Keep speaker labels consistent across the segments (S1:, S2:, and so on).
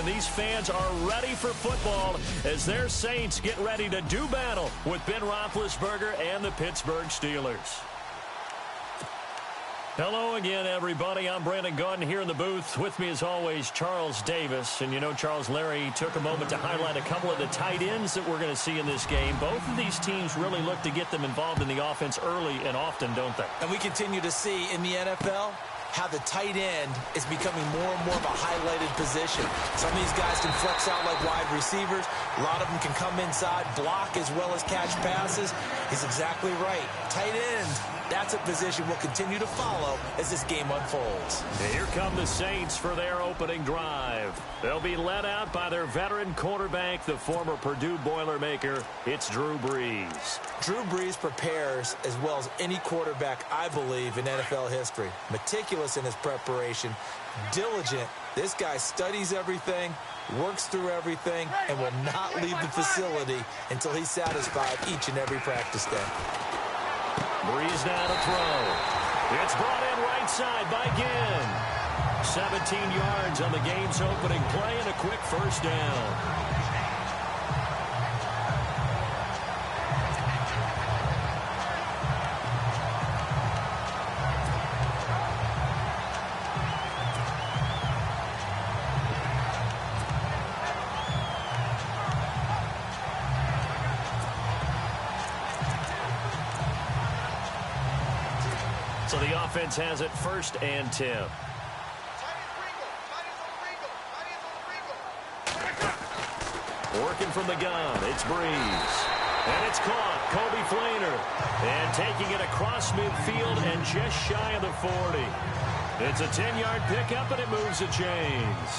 S1: and these fans are ready for football as their Saints get ready to do battle with Ben Roethlisberger and the Pittsburgh Steelers. Hello again, everybody. I'm Brandon Gaudin here in the booth. With me, as always, Charles Davis. And you know, Charles, Larry took a moment to highlight a couple of the tight ends that we're going to see in this game. Both of these teams really look to get them involved in the offense early and often, don't they?
S2: And we continue to see in the NFL how the tight end is becoming more and more of a highlighted position. Some of these guys can flex out like wide receivers. A lot of them can come inside, block as well as catch passes. He's exactly right. Tight end, that's a position we'll continue to follow as this game unfolds.
S1: And here come the Saints for their opening drive. They'll be led out by their veteran quarterback, the former Purdue Boilermaker. It's Drew Brees.
S2: Drew Brees prepares as well as any quarterback, I believe, in NFL history. Meticulous in his preparation, diligent. This guy studies everything, works through everything, and will not leave the facility until he's satisfied each and every practice day.
S1: Brees now to throw. It's brought in right side by Ginn. 17 yards on the game's opening play and a quick first down. So the offense has it 1st and 10. Working from the gun, it's Brees. And it's caught, Kobe Fleener. And taking it across midfield and just shy of the 40. It's a 10-yard pickup, and it moves the chains.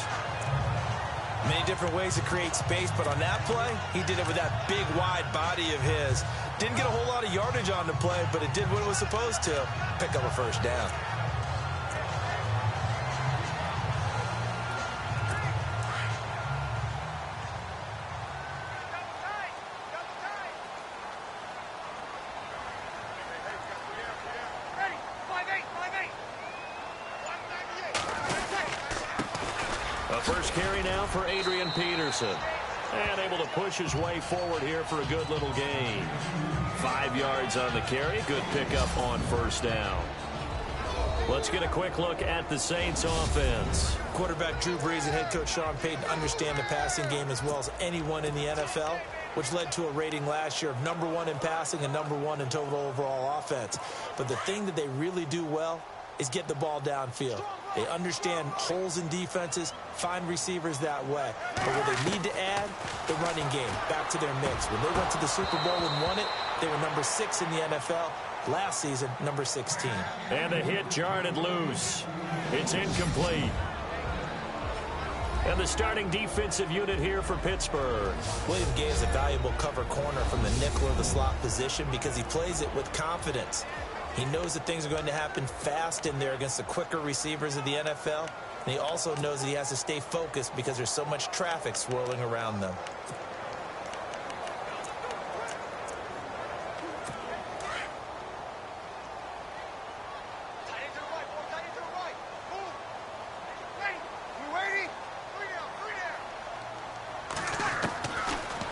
S2: Many different ways to create space, but on that play, he did it with that big, wide body of his. Didn't get a whole lot of yardage on the play, but it did what it was supposed to. Pick up a first down.
S1: A first carry now for Adrian Peterson. And able to push his way forward here for a good little gain. 5 yards on the carry. Good pickup on first down. Let's get a quick look at the Saints offense.
S2: Quarterback Drew Brees and head coach Sean Payton understand the passing game as well as anyone in the NFL, which led to a rating last year of #1 in passing and #1 in total overall offense. But the thing that they really do well is get the ball downfield. They understand holes in defenses, find receivers that way. But what they need to add, the running game, back to their mix. When they went to the Super Bowl and won it, they were number 6 in the NFL. Last season, number 16.
S1: And a hit jarred it loose. It's incomplete. And the starting defensive unit here for Pittsburgh.
S2: William Gay is a valuable cover corner from the nickel or the slot position because he plays it with confidence. He knows that things are going to happen fast in there against the quicker receivers of the NFL. And he also knows that he has to stay focused because there's so much traffic swirling around them.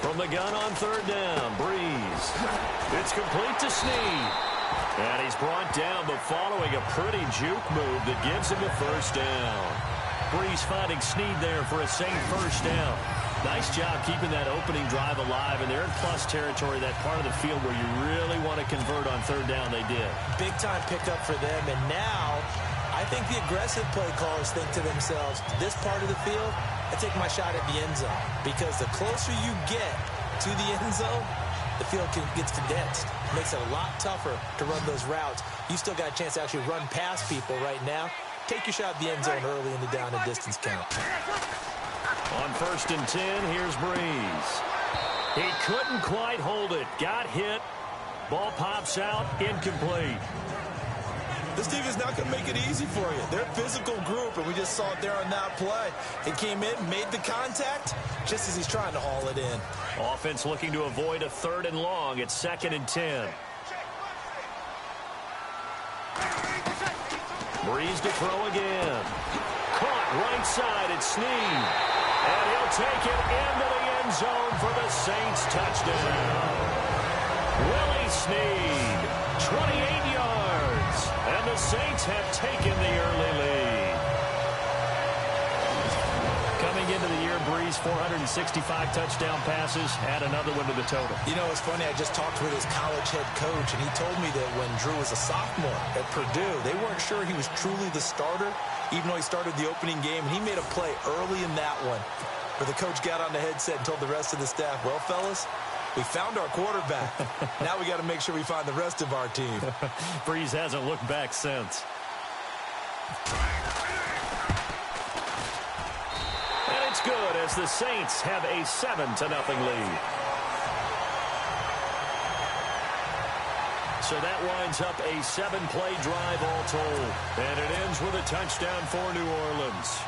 S1: From the gun on 3rd down, Brees. It's complete to Snead. And he's brought down, but following a pretty juke move that gives him a first down. Brees finding Snead there for a Saint first down. Nice job keeping that opening drive alive, and they're in plus territory, that part of the field where you really want to convert on 3rd down. They did.
S2: Big-time pickup for them, and now I think the aggressive play callers think to themselves, this part of the field, I take my shot at the end zone, because the closer you get to the end zone, the field gets condensed. It makes it a lot tougher to run those routes. You still got a chance to actually run past people right now. Take your shot at the end zone early in the down and distance count.
S1: On 1st and 10, here's Brees. He couldn't quite hold it. Got hit. Ball pops out. Incomplete.
S2: This team is not going to make it easy for you. They're a physical group, and we just saw it there on that play. He came in, made the contact, just as he's trying to haul it in.
S1: Offense looking to avoid a 3rd and long. It's 2nd and 10. Brees to throw again. Caught right side at Snead. And take it into the end zone for the Saints touchdown. Willie Snead, 28 yards, and the Saints have taken the early lead. Coming into the year, Breeze, 465 touchdown passes, add another one to the total.
S2: You know, it's funny, I just talked with his college head coach, and he told me that when Drew was a sophomore at Purdue, they weren't sure he was truly the starter, even though he started the opening game, and he made a play early in that one, where the coach got on the headset and told the rest of the staff, well, fellas, we found our quarterback. Now we got to make sure we find the rest of our team.
S1: Breeze hasn't looked back since. And it's good as the Saints have a 7-0 lead. So that winds up a 7-play drive all told. And it ends with a touchdown for New Orleans.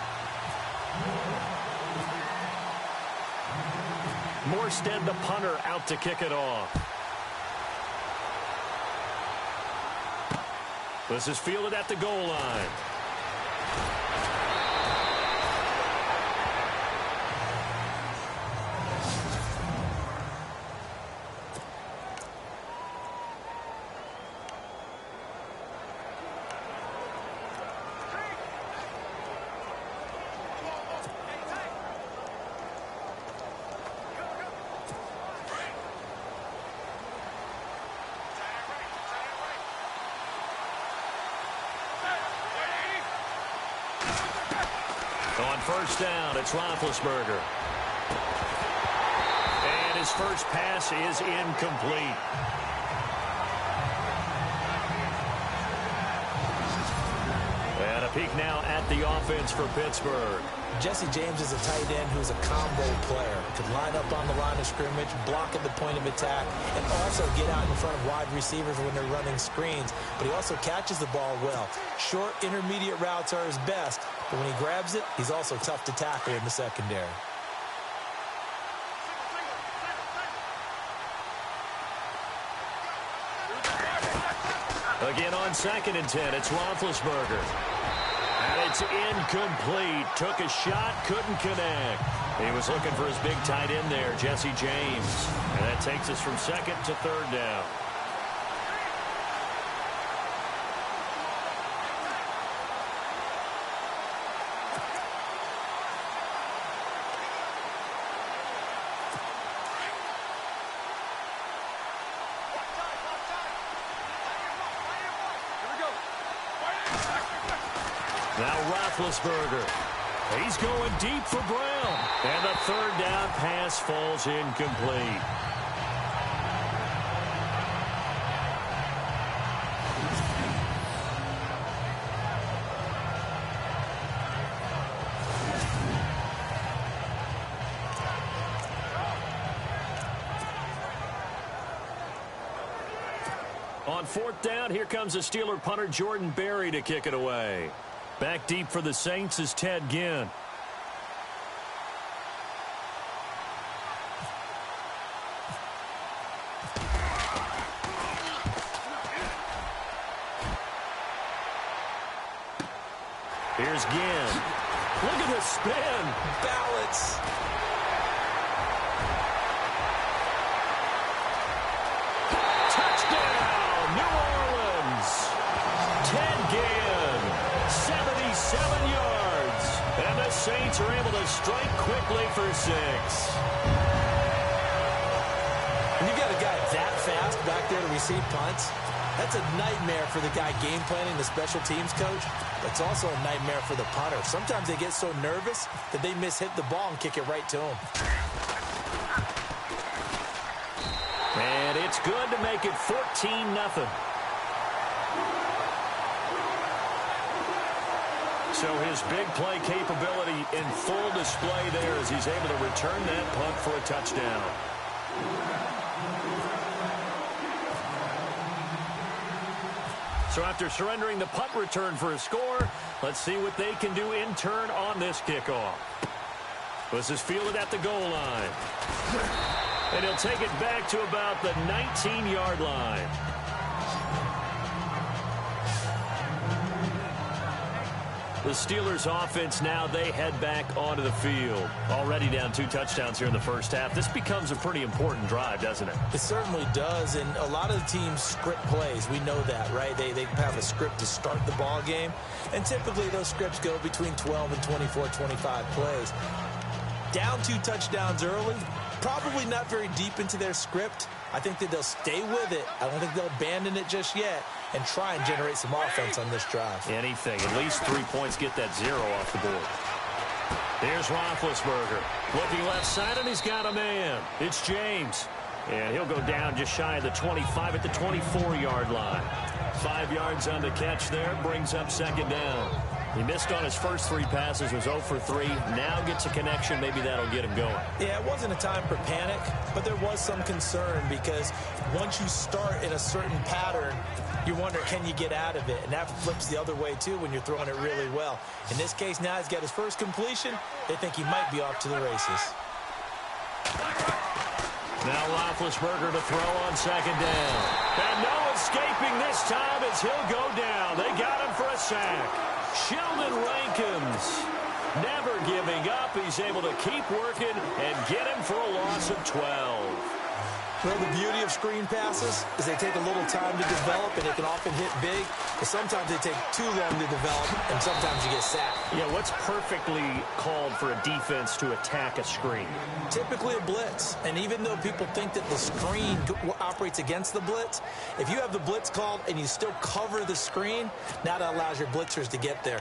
S1: Morstead, the punter, out to kick it off. This is fielded at the goal line. On first down, it's Roethlisberger. And his first pass is incomplete. And a peek now at the offense for Pittsburgh.
S2: Jesse James is a tight end who's a combo player. Could line up on the line of scrimmage, block at the point of attack, and also get out in front of wide receivers when they're running screens. But he also catches the ball well. Short, intermediate routes are his best, but when he grabs it, he's also tough to tackle in the secondary.
S1: Again on 2nd and 10, it's Roethlisberger. And it's incomplete. Took a shot, couldn't connect. He was looking for his big tight end there, Jesse James. And that takes us from 2nd to 3rd down. Now Roethlisberger. He's going deep for Brown. And the 3rd down pass falls incomplete. On 4th down, here comes the Steeler punter Jordan Berry to kick it away. Back deep for the Saints is Ted Ginn. Here's Ginn. Look at the spin.
S2: Balance.
S1: Touchdown, New Orleans. Ted Ginn, 77 yards. And the Saints are able to strike quickly for 6.
S2: When you got a guy that fast back there to receive punts, that's a nightmare for the guy game planning, the special teams coach. It's also a nightmare for the punter. Sometimes they get so nervous that they mishit the ball and kick it right to him.
S1: And it's good to make it 14-0. So his big play capability in full display there as he's able to return that punt for a touchdown. So after surrendering the punt return for a score, let's see what they can do in turn on this kickoff. This is fielded at the goal line. And he'll take it back to about the 19-yard line. The Steelers offense now, they head back onto the field. Already down 2 touchdowns here in the first half. This becomes a pretty important drive, doesn't it?
S2: It certainly does, and a lot of the teams script plays. We know that, right? They have a script to start the ball game, and typically those scripts go between 12 and 24, 25 plays. Down 2 touchdowns early, probably not very deep into their script. I think that they'll stay with it. I don't think they'll abandon it just yet and try and generate some offense on this drive.
S1: Anything. At least 3 points, get that 0 off the board. Here's Roethlisberger. Looking left side, and he's got a man. It's James. And he'll go down just shy of the 25 at the 24-yard line. 5 yards on the catch there. Brings up second down. He missed on his first 3 passes, was 0 for 3. Now gets a connection. Maybe that'll get him going.
S2: Yeah, it wasn't a time for panic, but there was some concern because once you start in a certain pattern, you wonder, can you get out of it? And that flips the other way, too, when you're throwing it really well. In this case, now he's got his first completion. They think he might be off to the races.
S1: Now Roethlisberger to throw on second down. And no escaping this time as he'll go down. They got him for a sack. Sheldon Rankins never giving up. He's able to keep working and get him for a loss of 12.
S2: Well, the beauty of screen passes is they take a little time to develop, and they can often hit big. But sometimes they take too long to develop, and sometimes you get sacked.
S1: Yeah, what's perfectly called for a defense to attack a screen?
S2: Typically a blitz. And even though people think that the screen operates against the blitz, if you have the blitz called and you still cover the screen, now that allows your blitzers to get there.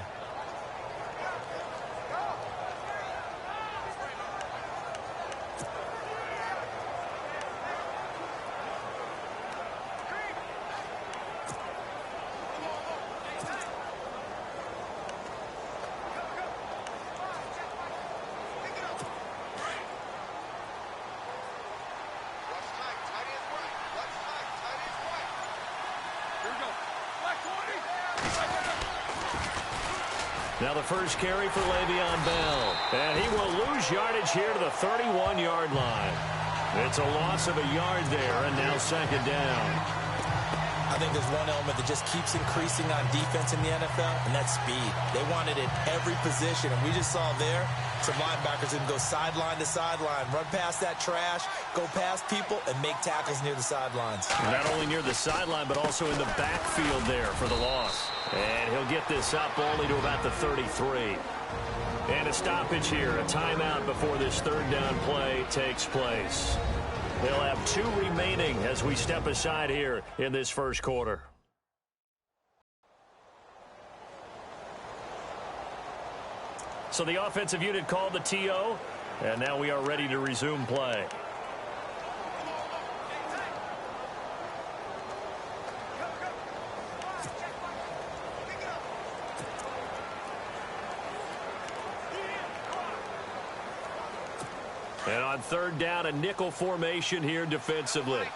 S1: Now the first carry for Le'Veon Bell. And he will lose yardage here to the 31-yard line. It's a loss of a yard there, and now second down.
S2: I think there's one element that just keeps increasing on defense in the NFL, and that's speed. They want it in every position, and we just saw there some linebackers can go sideline to sideline, run past that trash, go past people, and make tackles near the sidelines.
S1: Not only near the sideline, but also in the backfield there for the loss. And he'll get this up only to about the 33. And a stoppage here, a timeout before this third down play takes place. They'll have 2 remaining as we step aside here in this first quarter. So the offensive unit called the TO, and now we are ready to resume play. And on third down, a nickel formation here defensively.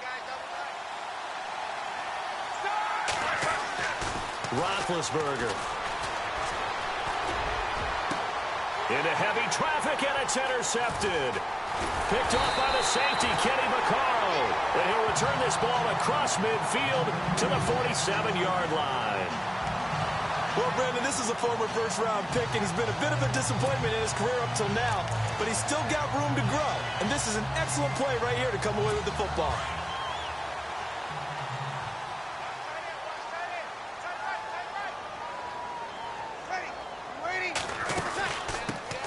S1: Roethlisberger. Into heavy traffic, and it's intercepted. Picked off by the safety, Kenny Vaccaro. And he'll return this ball across midfield to the 47-yard line.
S2: Well, Brandon, this is a former first-round pick, and he's been a bit of a disappointment in his career up till now, but he's still got room to grow. And this is an excellent play right here to come away with the football.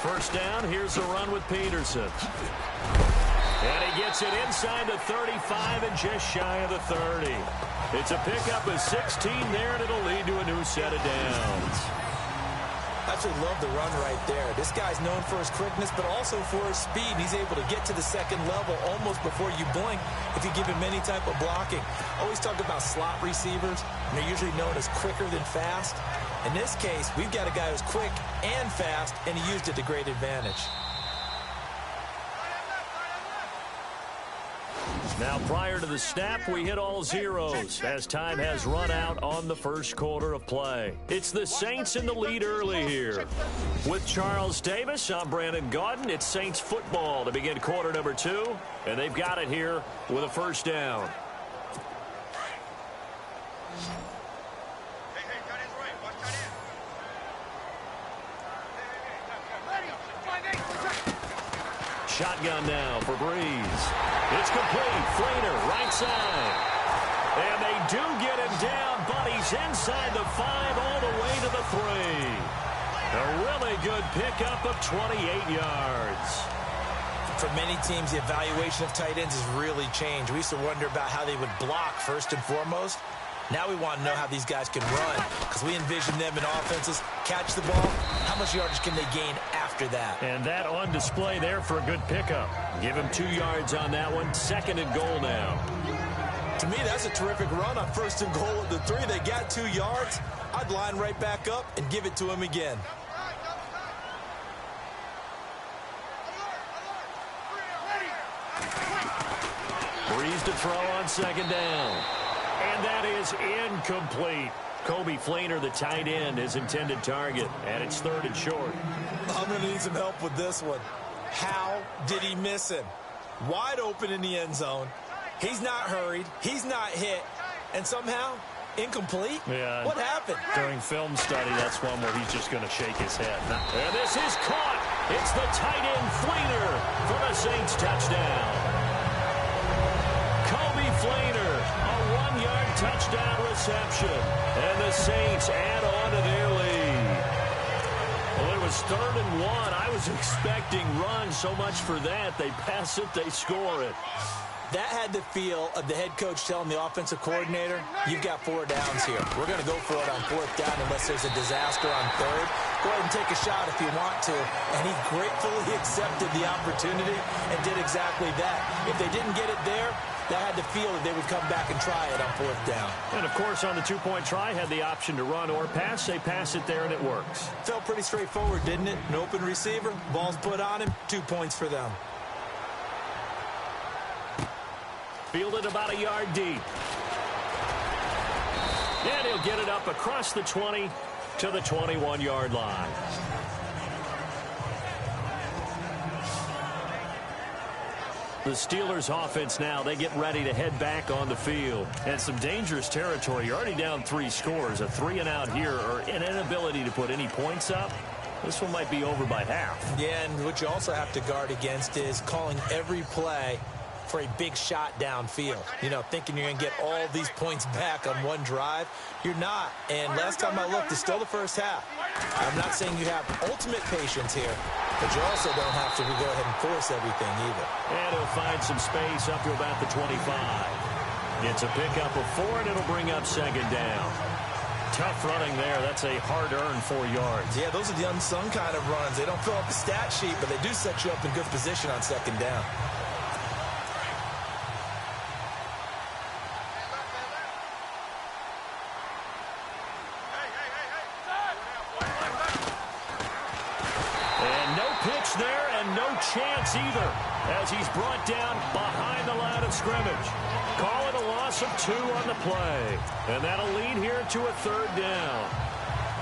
S1: First down, here's a run with Peterson. And he gets it inside the 35 and just shy of the 30. It's a pickup of 16 there, and it'll lead to a new set of downs.
S2: I actually love the run right there. This guy's known for his quickness, but also for his speed. He's able to get to the second level almost before you blink if you give him any type of blocking. Always talk about slot receivers, and they're usually known as quicker than fast. In this case, we've got a guy who's quick and fast, and he used it to great advantage.
S1: Now, prior to the snap, we hit all zeros as time has run out on the first quarter of play. It's the Saints in the lead early here. With Charles Davis, I'm Brandon Gaudin. It's Saints football to begin quarter number 2, and they've got it here with a first down. shotgun now for Breeze. It's complete. Fleener, right side. And they do get him down, but he's inside the 5 all the way to the 3. A really good pickup of 28 yards.
S2: For many teams, the evaluation of tight ends has really changed. We used to wonder about how they would block first and foremost. Now we want to know how these guys can run, because we envision them in offenses catch the ball. How much yardage can they gain after that?
S1: And that on display there for a good pickup. Give him 2 yards on that one. 2nd and goal now.
S2: To me, that's a terrific run on 1st and goal at the 3. They got 2 yards. I'd line right back up and give it to him again.
S1: Breeze to throw on 2nd down. And that is incomplete. Kobe Fleener, the tight end, his intended target. And it's 3rd and short.
S2: I'm going to need some help with this one. How did he miss him? Wide open in the end zone. He's not hurried. He's not hit. And somehow, incomplete?
S1: Yeah.
S2: What happened?
S1: During film study, that's one where he's just going to shake his head. And this is caught. It's the tight end Fleener for the Saints touchdown. Kobe Fleener, a 1-yard touchdown reception. And the Saints add on to their lead. Well, it was 3rd and 1. I was expecting runs. So much for that. They pass it, they score it.
S2: That had the feel of the head coach telling the offensive coordinator, you've got 4 downs here. We're going to go for it on 4th down unless there's a disaster on 3rd. Go ahead and take a shot if you want to. And he gratefully accepted the opportunity and did exactly that. If they didn't get it there, that had the feel that they would come back and try it on 4th down.
S1: And, of course, on the 2-point try, had the option to run or pass. They pass it there, and it works.
S2: Felt pretty straightforward, didn't it? An open receiver, ball's put on him, 2 points for them.
S1: Fielded about a yard deep. And he'll get it up across the 20 to the 21-yard line. The Steelers offense now, they get ready to head back on the field. And some dangerous territory. You're already down 3 scores. A 3 and out here, or an inability to put any points up. This one might be over by half.
S2: Yeah, and what you also have to guard against is calling every play for a big shot downfield. You know, thinking you're going to get all these points back on one drive. You're not. And last time I looked, it's still the first half. I'm not saying you have ultimate patience here, but you also don't have to go ahead and force everything either.
S1: And he'll find some space up to about the 25. Gets a pickup of 4, and it'll bring up 2nd down. Tough running there. That's a hard-earned 4 yards.
S2: Yeah, those are the unsung kind of runs. They don't fill up the stat sheet, but they do set you up in good position on 2nd down.
S1: There and no chance either as he's brought down behind the line of scrimmage. Call it a loss of 2 on the play. And that'll lead here to a 3rd down.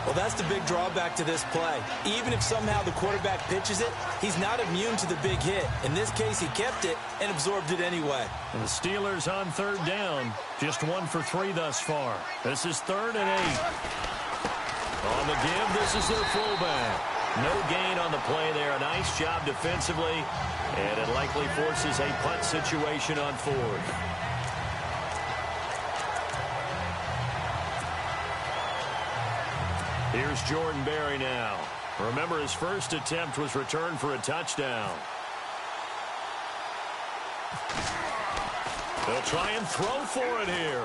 S2: Well, that's the big drawback to this play. Even if somehow the quarterback pitches it, he's not immune to the big hit. In this case, he kept it and absorbed it anyway.
S1: And the Steelers on 3rd down. Just 1 for 3 thus far. This is 3rd and 8. On the give, this is their fullback. No gain on the play there. A nice job defensively. And it likely forces a punt situation on 4th. Here's Jordan Berry now. Remember, his first attempt was returned for a touchdown. They'll try and throw for it here.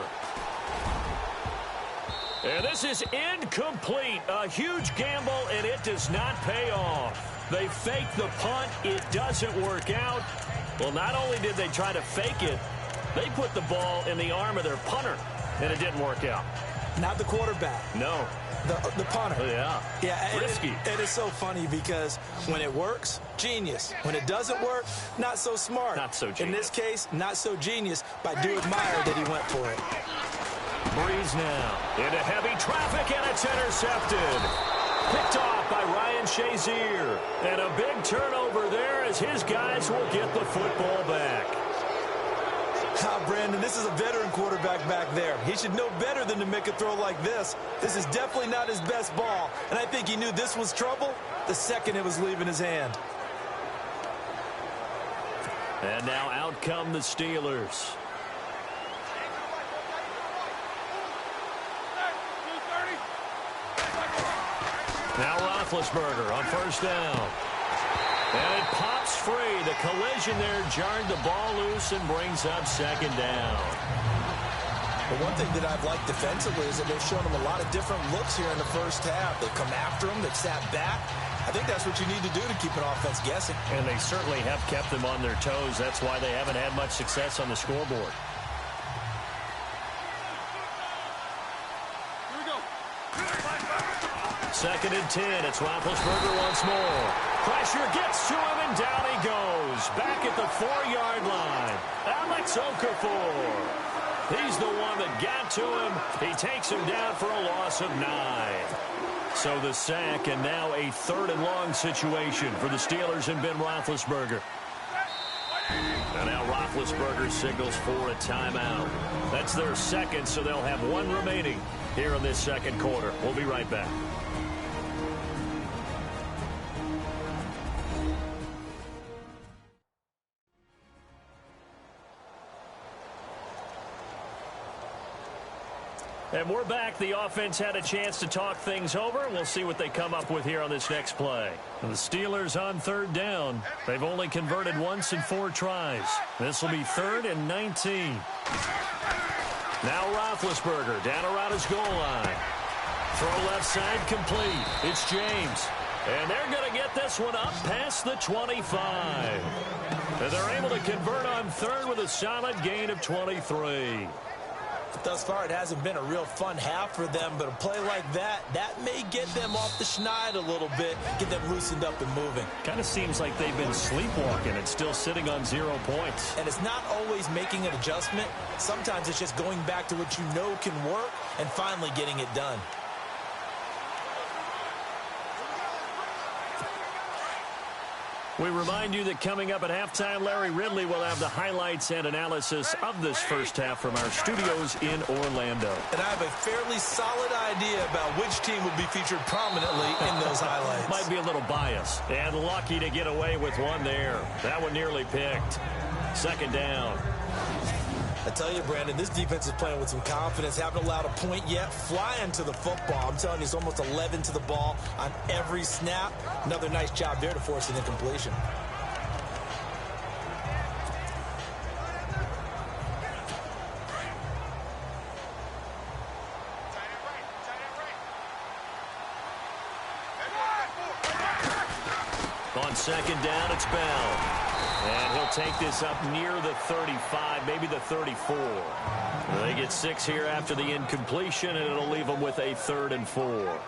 S1: And this is incomplete. A huge gamble, and it does not pay off. They fake the punt. It doesn't work out. Well, not only did they try to fake it, they put the ball in the arm of their punter, and it didn't work out.
S2: Not the quarterback.
S1: No.
S2: The punter.
S1: Yeah. Risky.
S2: It is so funny because when it works, genius. When it doesn't work, not so smart.
S1: Not so genius.
S2: In this case, not so genius, but I do admire that he went for it.
S1: Breeze now into heavy traffic, and it's intercepted. Picked off by Ryan Shazier. And a big turnover there as his guys will get the football back.
S2: Brandon, this is a veteran quarterback back there. He should know better than to make a throw like this. This is definitely not his best ball, and I think he knew this was trouble the second it was leaving his hand.
S1: And now out come the Steelers. Now Roethlisberger on first down. And it pops free. The collision there jarred the ball loose and brings up second down.
S2: But one thing that I've liked defensively is that they've shown him a lot of different looks here in the first half. They've come after him. They've sat back. I think that's what you need to do to keep an offense guessing.
S1: And they certainly have kept them on their toes. That's why they haven't had much success on the scoreboard. Second and 10. It's Roethlisberger once more. Pressure gets to him, and down he goes. Back at the 4-yard line. Alex Okafor. He's the one that got to him. He takes him down for a loss of 9. So the sack, and now a 3rd and long situation for the Steelers and Ben Roethlisberger. And now Roethlisberger signals for a timeout. That's their second, so they'll have one remaining here in this second quarter. We'll be right back. And we're back. The offense had a chance to talk things over. We'll see what they come up with here on this next play. The Steelers on 3rd down. They've only converted once in 4 tries. This will be 3rd and 19. Now Roethlisberger down around his goal line. Throw left side complete. It's James. And they're going to get this one up past the 25. And they're able to convert on 3rd with a solid gain of 23.
S2: Thus far, it hasn't been a real fun half for them, but a play like that may get them off the schneid a little bit, get them loosened up and moving.
S1: Kind of seems like they've been sleepwalking and still sitting on 0 points.
S2: And it's not always making an adjustment. Sometimes it's just going back to what you know can work and finally getting it done.
S1: We remind you that coming up at halftime, Larry Ridley will have the highlights and analysis of this first half from our studios in Orlando.
S2: And I have a fairly solid idea about which team will be featured prominently in those highlights.
S1: Might be a little biased. And lucky to get away with one there. That one nearly picked. Second down.
S2: I tell you, Brandon, this defense is playing with some confidence. Haven't allowed a point yet. Flying to the football. I'm telling you, it's almost 11 to the ball on every snap. Another nice job there to force an incompletion.
S1: On second down, it's Bell. And he'll take this up near the 35, maybe the 34. They get 6 here after the incompletion, and it'll leave them with a 3rd and 4.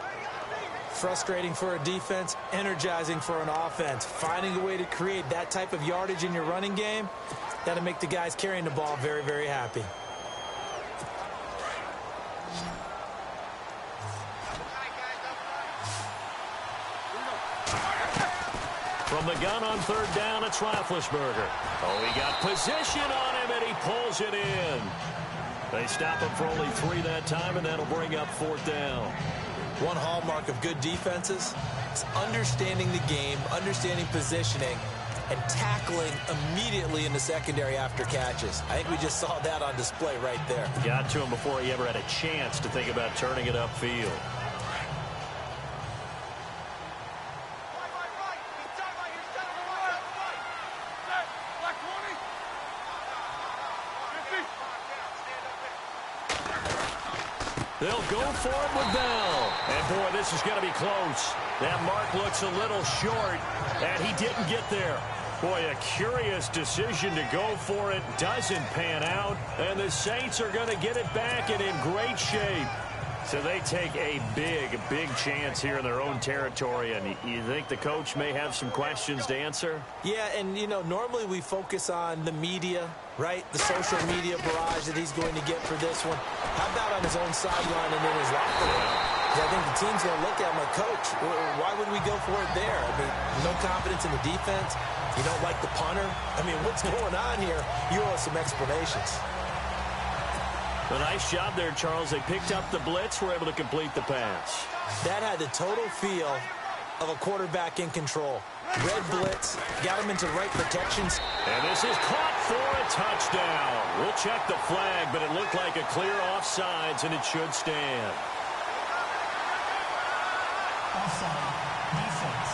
S2: Frustrating for a defense, energizing for an offense. Finding a way to create that type of yardage in your running game, that'll make the guys carrying the ball very, very happy.
S1: From the gun on 3rd down, it's Roethlisberger. Oh, he got position on him, and he pulls it in. They stop him for only 3 that time, and that'll bring up 4th down.
S2: One hallmark of good defenses is understanding the game, understanding positioning, and tackling immediately in the secondary after catches. I think we just saw that on display right there.
S1: Got to him before he ever had a chance to think about turning it upfield. They'll go for it with Bell. And, boy, this is going to be close. That mark looks a little short, and he didn't get there. Boy, a curious decision to go for it. Doesn't pan out, and the Saints are going to get it back and in great shape. So they take a big, big chance here in their own territory, and you think the coach may have some questions to answer?
S2: Yeah, and, you know, normally we focus on the media, right? The social media barrage that he's going to get for this one. How about on his own sideline and in his locker room? Because I think the team's going to look at him like, Coach, why would we go for it there? I mean, no confidence in the defense. You don't like the punter. I mean, what's going on here? You owe us some explanations.
S1: A nice job there, Charles. They picked up the blitz, were able to complete the pass.
S2: That had the total feel of a quarterback in control. Red blitz, got him into right protections.
S1: And this is caught for a touchdown. We'll check the flag, but it looked like a clear offsides, and it should stand.
S3: Offside, defense.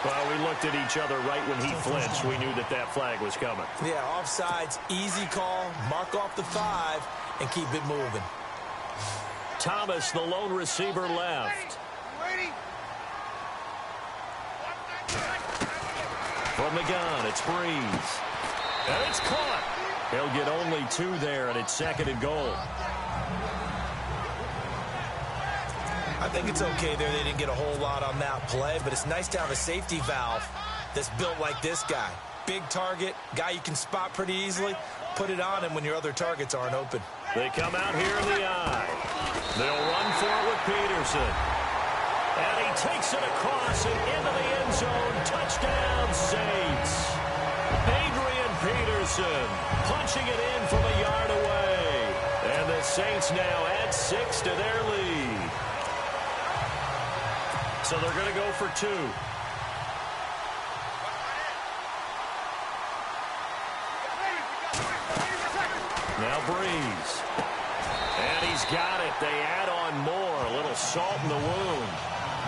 S1: Well, we looked at each other right when he flinched. We knew that that flag was coming.
S2: Yeah, offsides, easy call, mark off the 5, and keep it moving.
S1: Thomas, the lone receiver, left. From the gun, it's Breeze. And it's caught. He'll get only 2 there, and it's 2nd and goal.
S2: I think it's okay there. They didn't get a whole lot on that play, but it's nice to have a safety valve that's built like this guy. Big target, guy you can spot pretty easily. Put it on him when your other targets aren't open.
S1: They come out here in the eye. They'll run for it with Peterson. And he takes it across and into the end zone. Touchdown, Saints. Adrian Peterson punching it in from a yard away. And the Saints now add 6 to their lead. So they're going to go for 2. Now Breeze. And he's got it. They add on more. A little salt in the wound.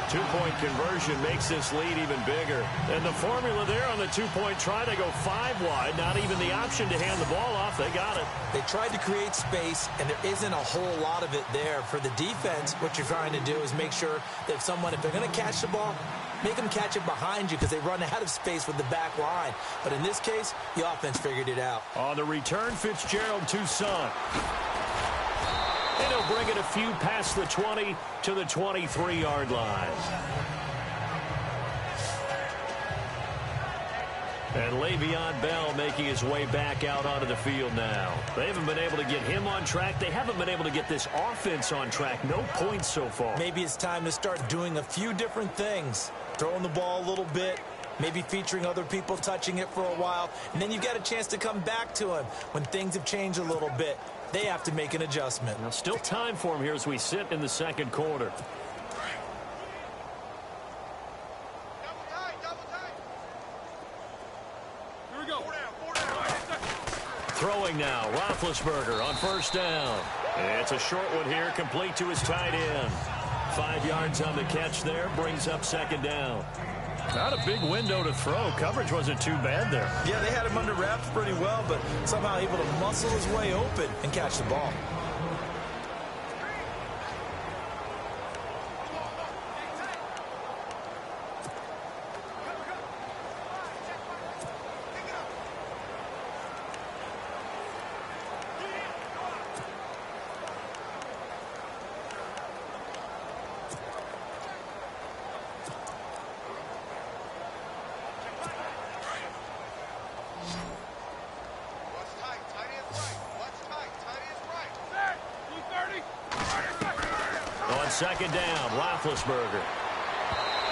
S1: 2-point conversion makes this lead even bigger. And the formula there on the 2-point try, they go 5 wide. Not even the option to hand the ball off. They got it.
S2: They tried to create space, and there isn't a whole lot of it there. For the defense, what you're trying to do is make sure that if they're going to catch the ball, make them catch it behind you because they run out of space with the back line. But in this case, the offense figured it out.
S1: On the return, Fitzgerald to Son. And he'll bring it a few past the 20 to the 23-yard line. And Le'Veon Bell making his way back out onto the field now. They haven't been able to get him on track. They haven't been able to get this offense on track. No points so far.
S2: Maybe it's time to start doing a few different things. Throwing the ball a little bit, maybe featuring other people touching it for a while, and then you've got a chance to come back to him when things have changed a little bit. They have to make an adjustment.
S1: Now, still time for him here as we sit in the 2nd quarter.
S4: Here we go.
S1: Throwing now, Roethlisberger on 1st down. It's a short one here, complete to his tight end. 5 yards on the catch there, brings up 2nd down. Not a big window to throw. Coverage wasn't too bad there.
S2: Yeah, they had him under wraps pretty well, but somehow able to muscle his way open and catch the ball.
S1: On 2nd down, Roethlisberger.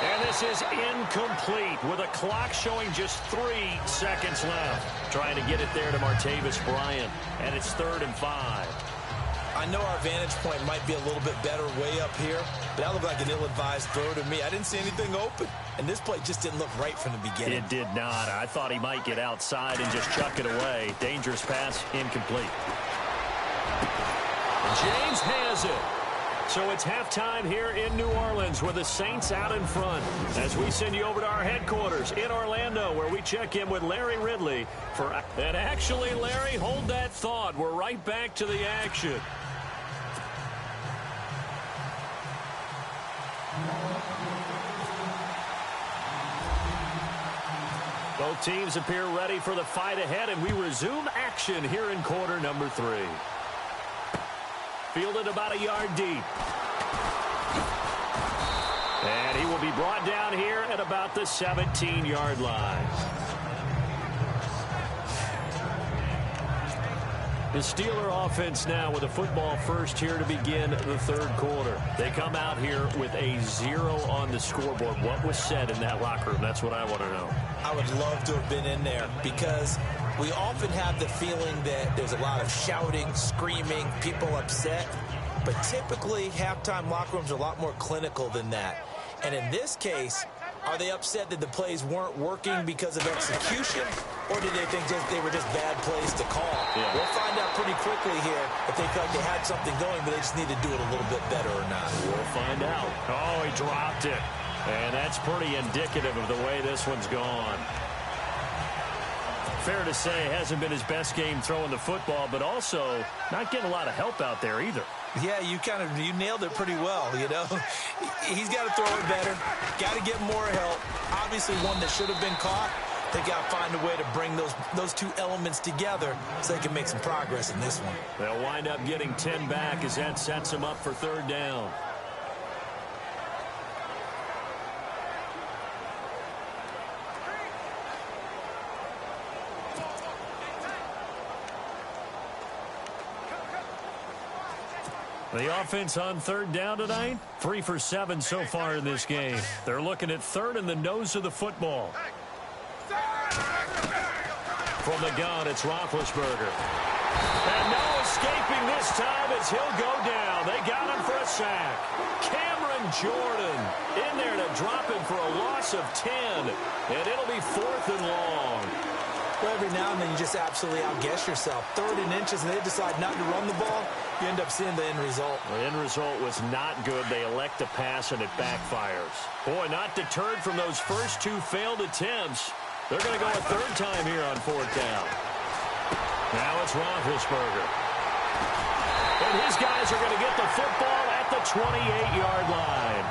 S1: And this is incomplete with a clock showing just 3 seconds left. Trying to get it there to Martavis Bryant. And it's 3rd and 5.
S2: I know our vantage point might be a little bit better way up here, but that looked like an ill-advised throw to me. I didn't see anything open, and this play just didn't look right from the beginning.
S1: It did not. I thought he might get outside and just chuck it away. Dangerous pass, incomplete. James has it. So it's halftime here in New Orleans with the Saints out in front as we send you over to our headquarters in Orlando where we check in with Larry Ridley. And actually, Larry, hold that thought. We're right back to the action. Both teams appear ready for the fight ahead, and we resume action here in quarter number 3. Fielded about a yard deep. And he will be brought down here at about the 17-yard line. The Steeler offense now with a football first here to begin the 3rd quarter. They come out here with a 0 on the scoreboard. What was said in that locker room? That's what I want to know.
S2: I would love to have been in there because we often have the feeling that there's a lot of shouting, screaming, people upset. But typically, halftime locker rooms are a lot more clinical than that. And in this case, are they upset that the plays weren't working because of execution, or do they think they were just bad plays to call?
S1: Yeah.
S2: We'll find out pretty quickly here if they felt like they had something going, but they just need to do it a little bit better or not.
S1: We'll find out. Oh, he dropped it. And that's pretty indicative of the way this one's gone. Fair to say, hasn't been his best game throwing the football, but also not getting a lot of help out there either.
S2: Yeah, you nailed it pretty well, you know. He's got to throw it better, got to get more help. Obviously one that should have been caught. They got to find a way to bring those two elements together so they can make some progress in this one.
S1: They'll wind up getting 10 back as that sets them up for third down. The offense on third down tonight, 3 for 7 so far in this game. They're looking at third in the nose of the football. From the gun, it's Roethlisberger. And no escaping this time as he'll go down. They got him for a sack. Cameron Jordan in there to drop him for a loss of 10. And it'll be 4th and long.
S2: Well, every now and then you just absolutely outguess yourself. 3rd and inches, and they decide not to run the ball. You end up seeing the end result.
S1: The end result was not good. They elect to pass, and it backfires. Boy, not deterred from those first 2 failed attempts. They're going to go a 3rd time here on 4th down. Now it's Roethlisberger. And his guys are going to get the football at the 28-yard line.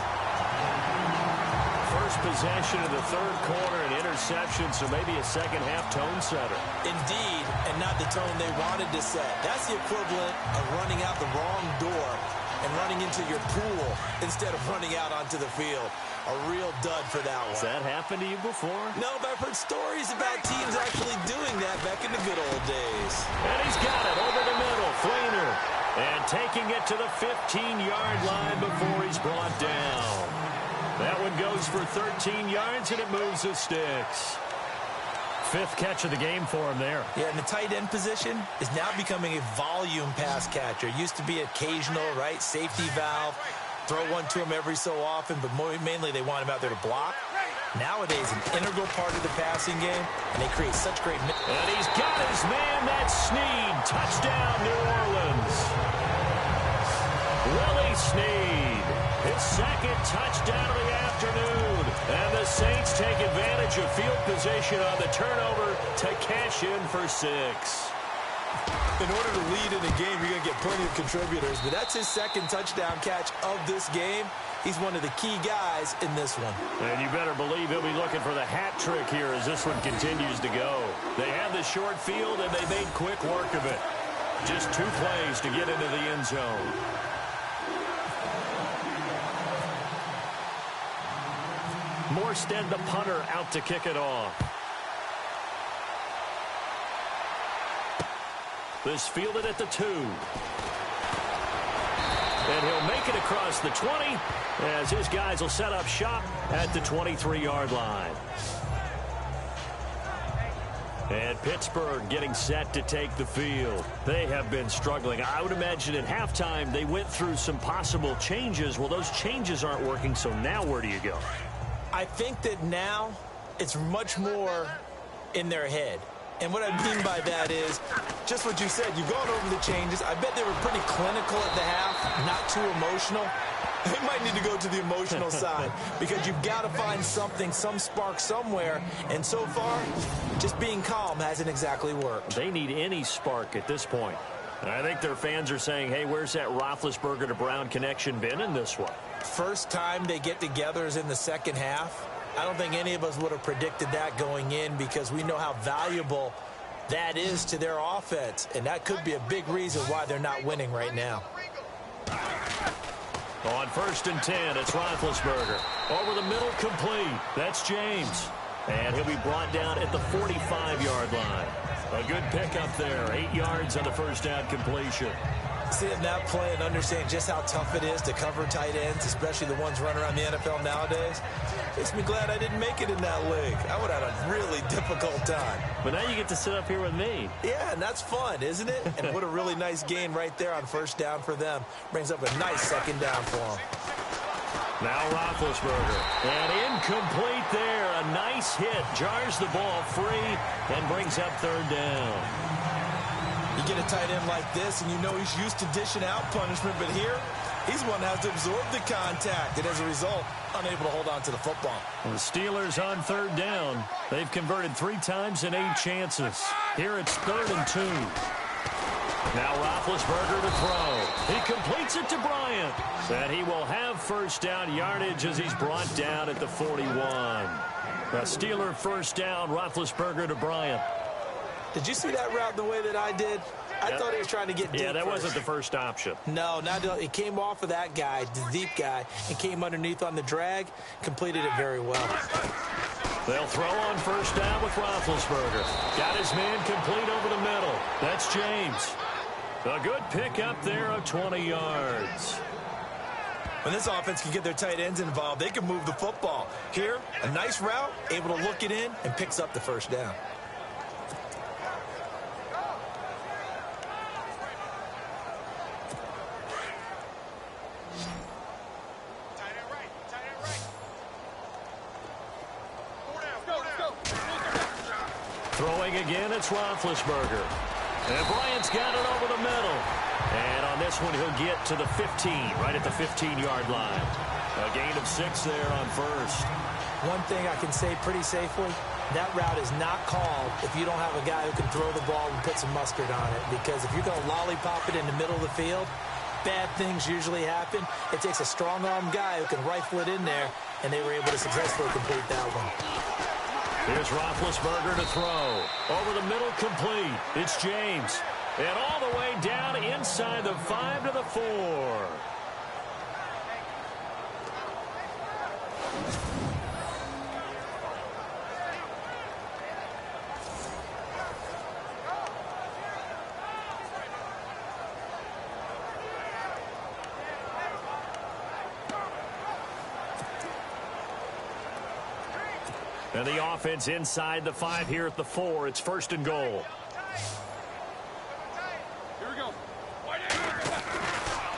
S1: First possession of the 3rd quarter, an interception, so maybe a second-half tone setter.
S2: Indeed, and not the tone they wanted to set. That's the equivalent of running out the wrong door and running into your pool instead of running out onto the field. A real dud for that one.
S1: Has that happened to you before?
S2: No, but I've heard stories about teams actually doing that back in the good old days.
S1: And he's got it over the middle, Fleener. And taking it to the 15-yard line before he's brought down. That one goes for 13 yards, and it moves the sticks. 5th catch of the game for him there. Yeah,
S2: and the tight end position is now becoming a volume pass catcher. It used to be occasional, right, safety valve. Throw one to him every so often, but mainly they want him out there to block. Nowadays, an integral part of the passing game, and they create such great...
S1: And he's got his man, that's Snead. Touchdown, New Orleans. Willie Snead. His 2nd touchdown of the afternoon. And the Saints take advantage of field position on the turnover to cash in for 6.
S2: In order to lead in a game, you're going to get plenty of contributors, but that's his 2nd touchdown catch of this game. He's one of the key guys in this one.
S1: And you better believe he'll be looking for the hat trick here as this one continues to go. They had the short field, and they made quick work of it. Just 2 plays to get into the end zone. Morstead, the punter, out to kick it off. This fielded at the 2. And he'll make it across the 20 as his guys will set up shop at the 23-yard line. And Pittsburgh getting set to take the field. They have been struggling. I would imagine at halftime they went through some possible changes. Well, those changes aren't working, so now where do you go?
S2: I think that now it's much more in their head. And what I mean by that is just what you said. You've gone over the changes. I bet they were pretty clinical at the half, not too emotional. They might need to go to the emotional side because you've got to find something, some spark somewhere. And so far, just being calm hasn't exactly worked.
S1: They need any spark at this point. And I think their fans are saying, hey, where's that Roethlisberger to Brown connection been in this one?
S2: First time they get together is in the 2nd half. I don't think any of us would have predicted that going in because we know how valuable that is to their offense. And that could be a big reason why they're not winning right now.
S1: On 1st and 10, it's Roethlisberger. Over the middle, complete. That's James. And he'll be brought down at the 45-yard line. A good pickup there. 8 yards on the first down completion.
S2: Seeing that play and understand just how tough it is to cover tight ends, especially the ones running around the NFL nowadays, makes me glad I didn't make it in that league. I would have had a really difficult time.
S1: But now you get to sit up here with me.
S2: Yeah, and that's fun, isn't it? And what a really nice gain right there on 1st down for them. Brings up a nice 2nd down for them.
S1: Now Roethlisberger. And incomplete there. A nice hit. Jars the ball free and brings up third down.
S2: You get a tight end like this, and you know he's used to dishing out punishment, but here, he's one that has to absorb the contact, and as a result, unable to hold on to the football.
S1: The Steelers on third down. They've converted 3 times in 8 chances. Here it's 3rd and 2. Now Roethlisberger to throw. He completes it to Bryant. And he will have first down yardage as he's brought down at the 41. A Steeler first down, Roethlisberger to Bryant.
S2: Did you see that route the way that I did? I thought he was trying to get deep.
S1: Yeah, that
S2: first.
S1: wasn't the first option.
S2: No, it came off of that guy, the deep guy, and came underneath on the drag, completed it very well.
S1: They'll throw on first down with Roethlisberger. Got his man complete over the middle. That's James. A good pickup there of 20 yards.
S2: When this offense can get their tight ends involved, they can move the football. Here, a nice route, able to look it in, and picks up the first down.
S1: Throwing again, it's Roethlisberger. And Bryant's got it over the middle. And on this one, he'll get to the 15, right at the 15-yard line. A gain of 6 there on first.
S2: One thing I can say pretty safely, that route is not called if you don't have a guy who can throw the ball and put some mustard on it. Because if you're going to lollipop it in the middle of the field, bad things usually happen. It takes a strong-armed guy who can rifle it in there, and they were able to successfully complete that one.
S1: Here's Roethlisberger to throw. Over the middle, complete. It's James. And all the way down inside the 5 to the 4. And the offense inside the 5 here at the 4. It's 1st and goal.
S4: Here we go.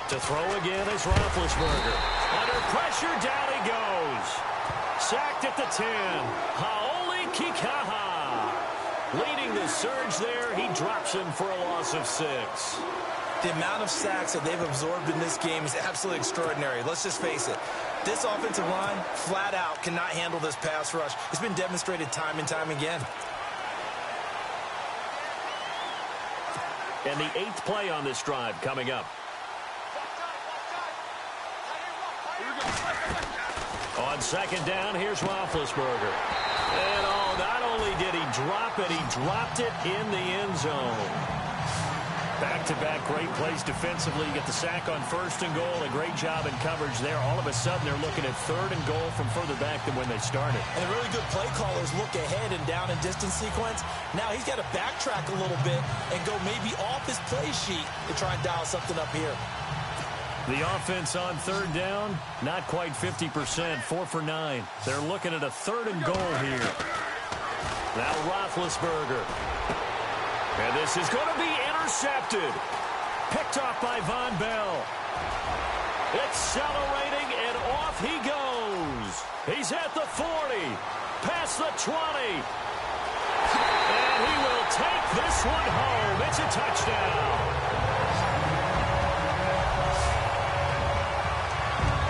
S1: To throw again is Roethlisberger. Under pressure, down he goes. Sacked at the 10. Hau'oli Kikaha. Leading the surge there, he drops him for a loss of 6.
S2: The amount of sacks that they've absorbed in this game is absolutely extraordinary. Let's just face it. This offensive line, flat out, cannot handle this pass rush. It's been demonstrated time and time again.
S1: And the 8th play on this drive coming up. On 2nd down, here's Roethlisberger. And not only did he drop it, he dropped it in the end zone. Back-to-back great plays defensively. You get the sack on 1st and goal. A great job in coverage there. All of a sudden, they're looking at 3rd and goal from further back than when they started.
S2: And the really good play callers look ahead and down and distance sequence. Now he's got to backtrack a little bit and go maybe off his play sheet to try and dial something up here.
S1: The offense on 3rd down, not quite 50%, 4 for 9. They're looking at a 3rd and goal here. Now Roethlisberger. And this is going to be intercepted. Picked off by Von Bell. Accelerating, and off he goes. He's at the 40, past the 20. And he will take this one home. It's a touchdown.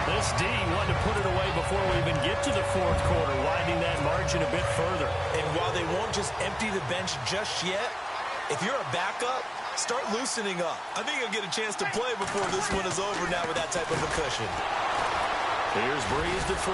S1: This D wanted to put it away before we even get to the 4th quarter, widening that margin a bit further.
S2: And while they won't just empty the bench just yet, if you're a backup, start loosening up. I think you'll get a chance to play before this one is over now with that type of a cushion.
S1: Here's Breeze to throw.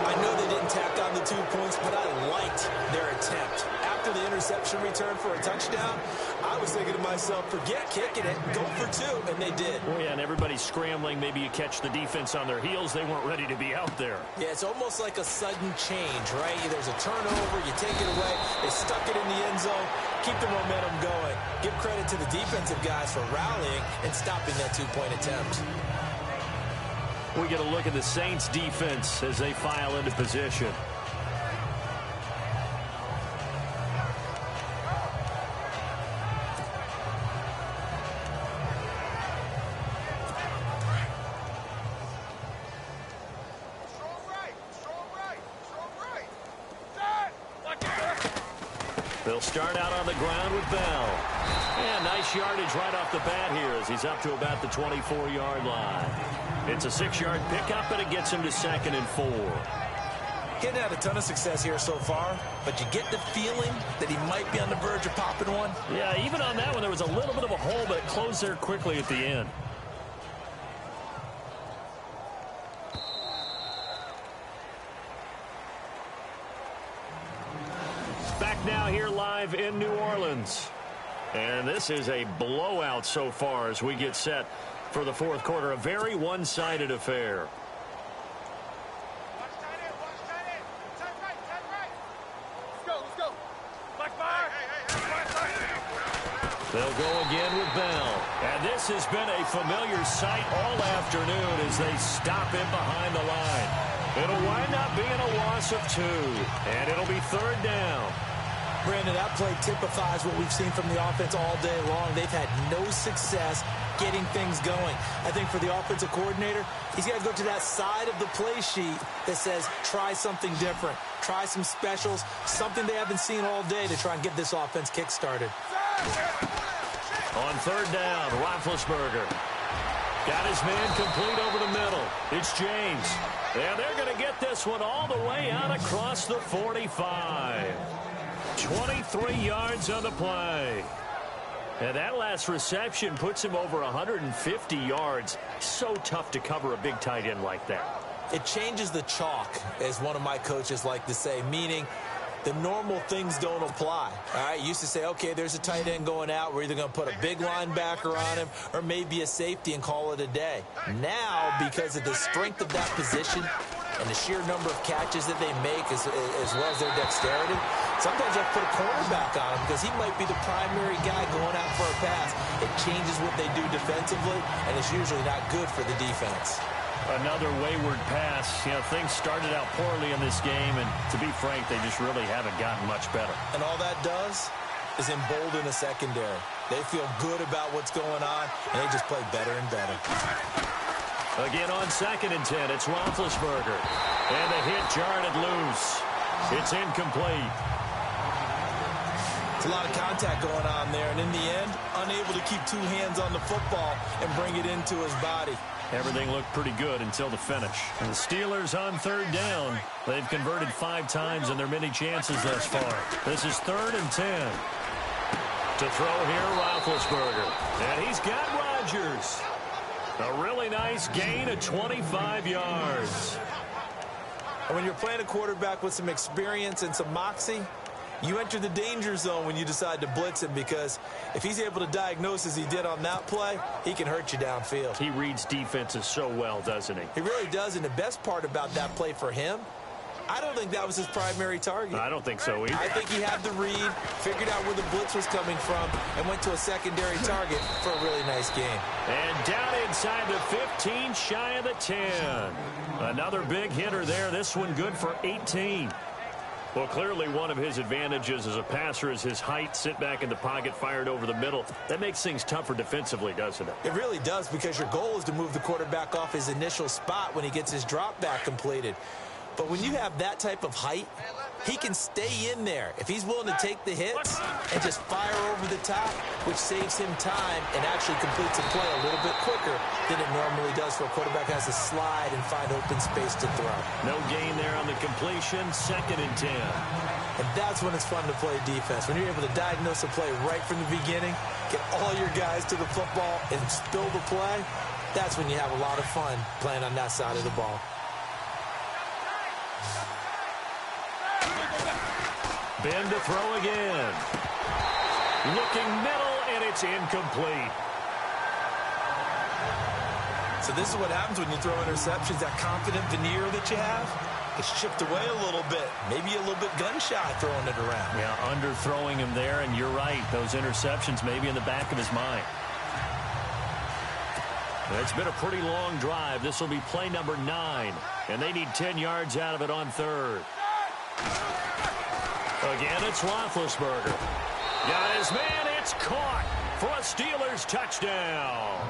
S2: I know they didn't tack on the 2 points, but I liked their attempt. After the interception return for a touchdown, I was thinking to myself, forget kicking it, go for 2, and they did.
S1: Oh, yeah, and everybody's scrambling. Maybe you catch the defense on their heels. They weren't ready to be out there.
S2: Yeah, it's almost like a sudden change, right? There's a turnover, you take it away, they stuck it in the end zone, keep the momentum going. Give credit to the defensive guys for rallying and stopping that 2-point attempt.
S1: We get a look at the Saints defense as they file into position. They'll start out on the ground with Bell. And nice yardage right off the bat here as he's up to about the 24-yard line. It's a 6-yard pickup, and it gets him to 2nd and 4.
S2: Getting had a ton of success here so far, but you get the feeling that he might be on the verge of popping one.
S1: Yeah, even on that one, there was a little bit of a hole, but it closed there quickly at the end. Back now here live in New Orleans. And this is a blowout so far as we get set for the fourth quarter. A very one-sided affair. They'll go again with Bell. And this has been a familiar sight all afternoon as they stop him behind the line. It'll wind up being a loss of 2. And it'll be 3rd down.
S2: Brandon, that play typifies what we've seen from the offense all day long. They've had no success getting things going. I think for the offensive coordinator, he's got to go to that side of the play sheet that says try something different. Try some specials, something they haven't seen all day to try and get this offense kick-started.
S1: On 3rd down, Roethlisberger. Got his man complete over the middle. It's James. And they're going to get this one all the way out across the 45. 23 yards on the play. And that last reception puts him over 150 yards. So tough to cover a big tight end like that.
S2: It changes the chalk, as one of my coaches like to say, meaning the normal things don't apply. All right, used to say, okay, there's a tight end going out. We're either going to put a big linebacker on him or maybe a safety and call it a day. Now, because of the strength of that position and the sheer number of catches that they make as well as their dexterity, sometimes you have to put a cornerback on him because he might be the primary guy going out for a pass. It changes what they do defensively, and it's usually not good for the defense.
S1: Another wayward pass. You know, things started out poorly in this game, and to be frank, they just really haven't gotten much better.
S2: And all that does is embolden a secondary. They feel good about what's going on, and they just play better and better.
S1: Again on 2nd and 10, it's Roethlisberger. And the hit jarred it loose. It's incomplete.
S2: It's a lot of contact going on there, and in the end, unable to keep 2 hands on the football and bring it into his body.
S1: Everything looked pretty good until the finish. And the Steelers on 3rd down. They've converted 5 times in their many chances thus far. This is 3rd and 10. To throw here, Roethlisberger. And he's got Rodgers. A really nice gain of 25 yards.
S2: And when you're playing a quarterback with some experience and some moxie, you enter the danger zone when you decide to blitz him, because if he's able to diagnose as he did on that play, he can hurt you downfield.
S1: He reads defenses so well, doesn't he?
S2: He really does, and the best part about that play for him, I don't think that was his primary target.
S1: I don't think so either.
S2: I think he had the read, figured out where the blitz was coming from, and went to a secondary target for a really nice game.
S1: And down inside the 15, shy of the 10. Another big hitter there. This one good for 18. Well, clearly one of his advantages as a passer is his height. Sit back in the pocket, fired over the middle. That makes things tougher defensively, doesn't it?
S2: It really does, because your goal is to move the quarterback off his initial spot when he gets his drop back completed. But when you have that type of height, he can stay in there if he's willing to take the hits and just fire over the top, which saves him time and actually completes a play a little bit quicker than it normally does for a quarterback who has to slide and find open space to throw.
S1: No gain there on the completion. 2nd and 10.
S2: And that's when it's fun to play defense. When you're able to diagnose a play right from the beginning, get all your guys to the football and spill the play, that's when you have a lot of fun playing on that side of the ball.
S1: Ben to throw again. Looking middle, and it's incomplete.
S2: So this is what happens when you throw interceptions. That confident veneer that you have gets chipped away a little bit. Maybe a little bit gun-shy throwing it around.
S1: Yeah, underthrowing him there, and you're right. Those interceptions maybe in the back of his mind. It's been a pretty long drive. This will be play number 9, and they need 10 yards out of it on 3rd. Again, it's Roethlisberger. Got his man. It's caught for a Steelers touchdown.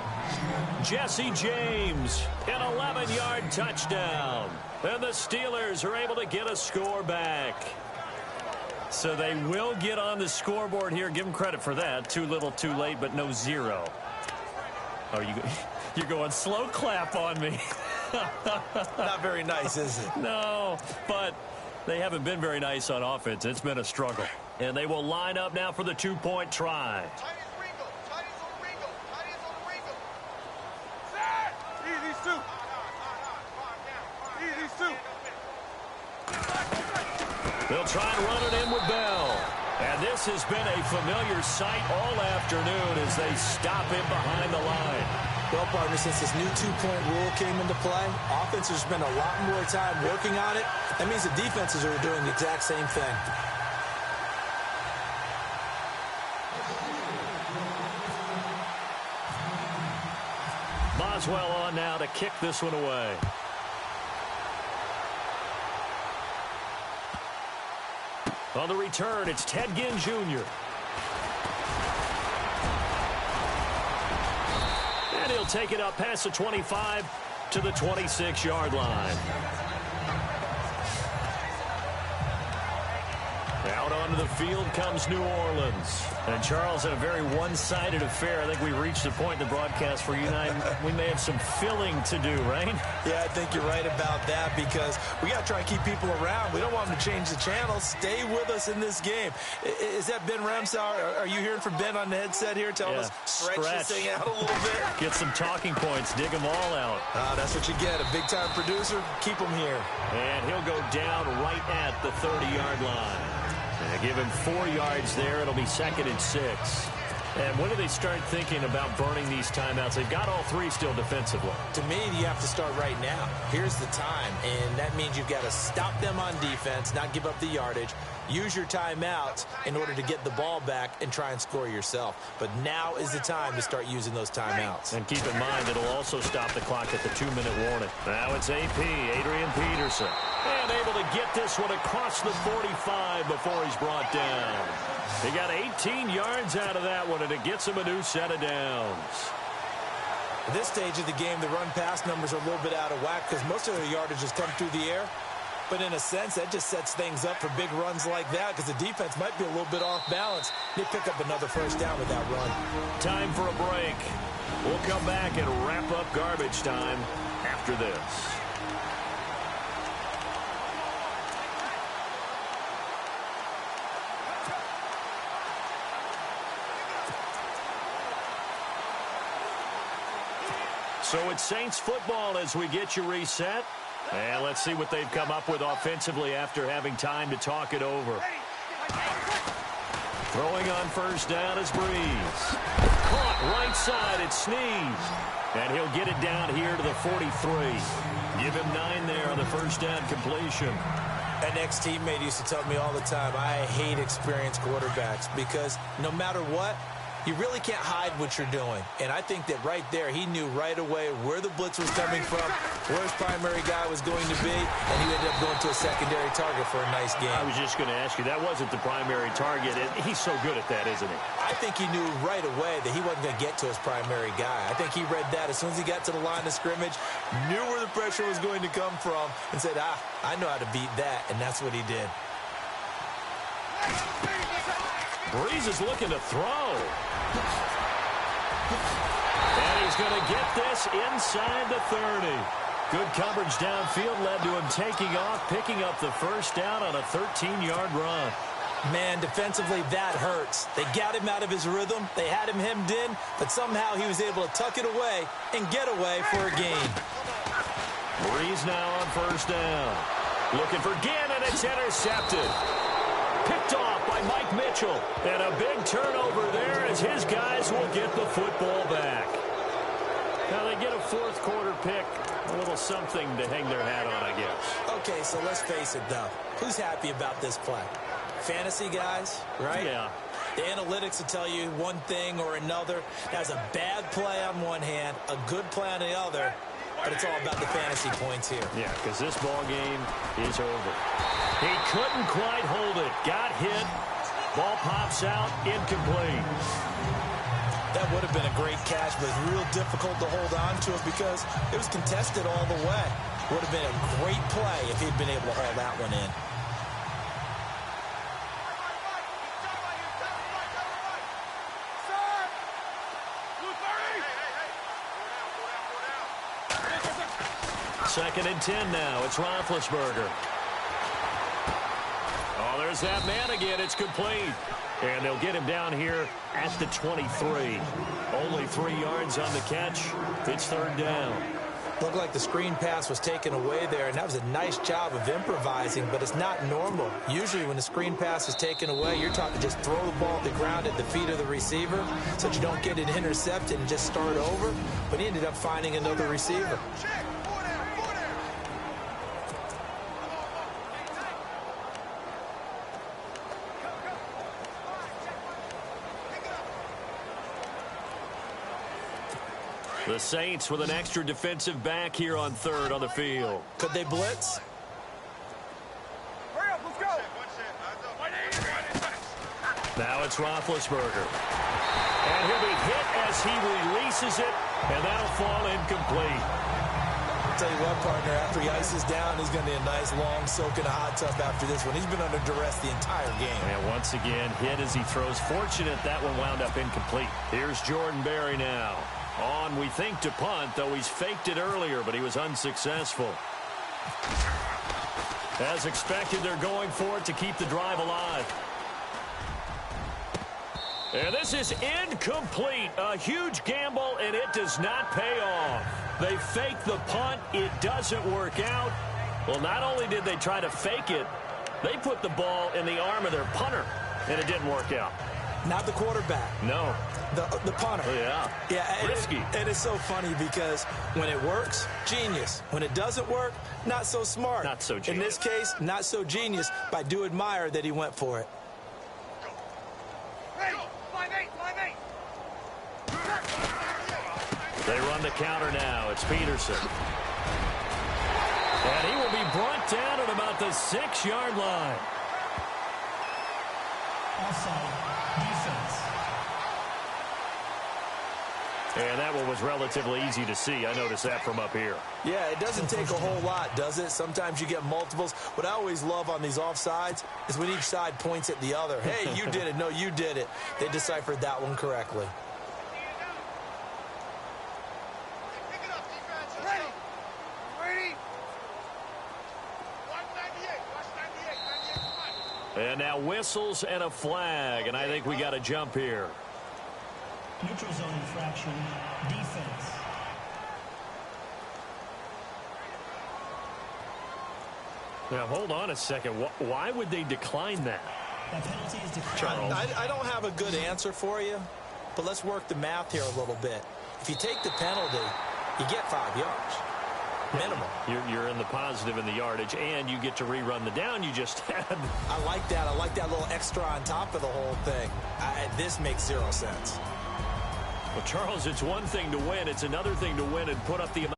S1: Jesse James, an 11-yard touchdown. And the Steelers are able to get a score back. So they will get on the scoreboard here. Give them credit for that. Too little, too late, but no zero. Oh, you're going slow clap on me.
S2: Not very nice, is it?
S1: No, but they haven't been very nice on offense. It's been a struggle. And they will line up now for the two-point try. They'll try and run it in with Bell. And this has been a familiar sight all afternoon as they stop him behind the line.
S2: Well, partner, since this new two-point rule came into play, offenses spend a lot more time working on it. That means the defenses are doing the exact same thing.
S1: Boswell on now to kick this one away. On the return, it's Ted Ginn Jr. And he'll take it up past the 25 to the 26-yard line. Out onto the field comes New Orleans. And Charles, in a very one-sided affair, I think we reached the point in the broadcast where you and I, we may have some filling to do, right?
S2: Yeah, I think you're right about that because we got to try and keep people around. We don't want them to change the channel. Stay with us in this game. Is that Ben Ramsauer? Are you hearing from Ben on the headset here? Tell us, stretch this thing out a little bit.
S1: Get some talking points. Dig them all out.
S2: That's what you get. A big-time producer. Keep them here.
S1: And he'll go down right at the 30-yard line. And give him 4 yards there. It'll be 2nd and 6. And when do they start thinking about burning these timeouts? They've got all 3 still defensively.
S2: To me, you have to start right now. Here's the time, and that means you've got to stop them on defense, not give up the yardage, use your timeouts in order to get the ball back and try and score yourself. But now is the time to start using those timeouts.
S1: And keep in mind, it'll also stop the clock at the 2-minute warning. Now it's AP, Adrian Peterson. And able to get this one across the 45 before he's brought down. He got 18 yards out of that one, and it gets him a new set of downs.
S2: At this stage of the game, the run-pass numbers are a little bit out of whack because most of the yardage has come through the air. But in a sense, that just sets things up for big runs like that because the defense might be a little bit off balance. They pick up another first down with that run.
S1: Time for a break. We'll come back and wrap up garbage time after this. So it's Saints football as we get you reset. And let's see what they've come up with offensively after having time to talk it over. Throwing on first down is Breeze. Caught right side, it's Sneed. And he'll get it down here to the 43. Give him 9 there on the first down completion.
S2: An ex-teammate used to tell me all the time, I hate experienced quarterbacks because no matter what, you really can't hide what you're doing. And I think that right there, he knew right away where the blitz was coming from, where his primary guy was going to be, and he ended up going to a secondary target for a nice game.
S1: I was just going to ask you, that wasn't the primary target. He's so good at that, isn't he?
S2: I think he knew right away that he wasn't going to get to his primary guy. I think he read that as soon as he got to the line of scrimmage, knew where the pressure was going to come from, and said, I know how to beat that, and that's what he did.
S1: Breeze is looking to throw. And he's going to get this inside the 30. Good coverage downfield led to him taking off, picking up the first down on a 13-yard run.
S2: Man, defensively, that hurts. They got him out of his rhythm. They had him hemmed in, but somehow he was able to tuck it away and get away for a gain.
S1: Breeze now on first down. Looking for Ginn, and it's intercepted. Picked off by Mike Mitchell. And a big turnover there as his guys will get the football back. Now they get a fourth quarter pick. A little something to hang their hat on, I guess.
S2: Okay, so let's face it, though. Who's happy about this play? Fantasy guys, right?
S1: Yeah.
S2: The analytics will tell you one thing or another. That's a bad play on one hand, a good play on the other. But it's all about the fantasy points here.
S1: Yeah, because this ball game is over. He couldn't quite hold it. Got hit. Ball pops out. Incomplete.
S2: That would have been a great catch, but it's real difficult to hold on to it because it was contested all the way. Would have been a great play if he'd been able to haul that one in.
S1: 2nd and 10 now. It's Roethlisberger. Oh, there's that man again. It's complete. And they'll get him down here at the 23. Only 3 yards on the catch. It's 3rd down.
S2: Looked like the screen pass was taken away there, and that was a nice job of improvising, but it's not normal. Usually when the screen pass is taken away, you're taught to just throw the ball at the ground at the feet of the receiver so that you don't get it intercepted and just start over, but he ended up finding another receiver.
S1: The Saints with an extra defensive back here on 3rd on the field.
S2: Could they blitz?
S4: Hurry up, let's go.
S1: Now it's Roethlisberger. And he'll be hit as he releases it, and that'll fall incomplete.
S2: I'll tell you what, partner, after he ices down, he's going to be a nice, long soak in a hot tub after this one. He's been under duress the entire game.
S1: And once again, hit as he throws. Fortunate that one wound up incomplete. Here's Jordan Berry now. On, we think, to punt, though he's faked it earlier, but he was unsuccessful. As expected, they're going for it to keep the drive alive. And this is incomplete. A huge gamble, and it does not pay off. They fake the punt. It doesn't work out. Well, not only did they try to fake it, they put the ball in the arm of their punter, and it didn't work out.
S2: Not the quarterback.
S1: No.
S2: The punter.
S1: Oh, yeah. Risky.
S2: And it's so funny because when it works, genius. When it doesn't work, not so smart.
S1: Not so genius.
S2: In this case, not so genius, but I do admire that he went for it.
S1: They run the counter now. It's Peterson. And he will be brought down at about the 6-yard line.
S3: Offside. Defense.
S1: And that one was relatively easy to see. I noticed that from up here.
S2: Yeah, it doesn't take a whole lot, does it? Sometimes you get multiples. What I always love on these offsides is when each side points at the other. Hey, you did it. No, you did it. They deciphered that one correctly.
S1: And now whistles and a flag, and I think we got a jump here.
S3: Neutral zone infraction. Defense.
S1: Now, hold on a second. Why would they decline that?
S3: That penalty is declared.
S1: Charles.
S2: I don't have a good answer for you, but let's work the math here a little bit. If you take the penalty, you get 5 yards. Minimum.
S1: You're in the positive in the yardage, and you get to rerun the down you just had.
S2: I like that. I like that little extra on top of the whole thing. This makes 0 sense.
S1: Well, Charles, it's one thing to win. It's another thing to win and put up the amount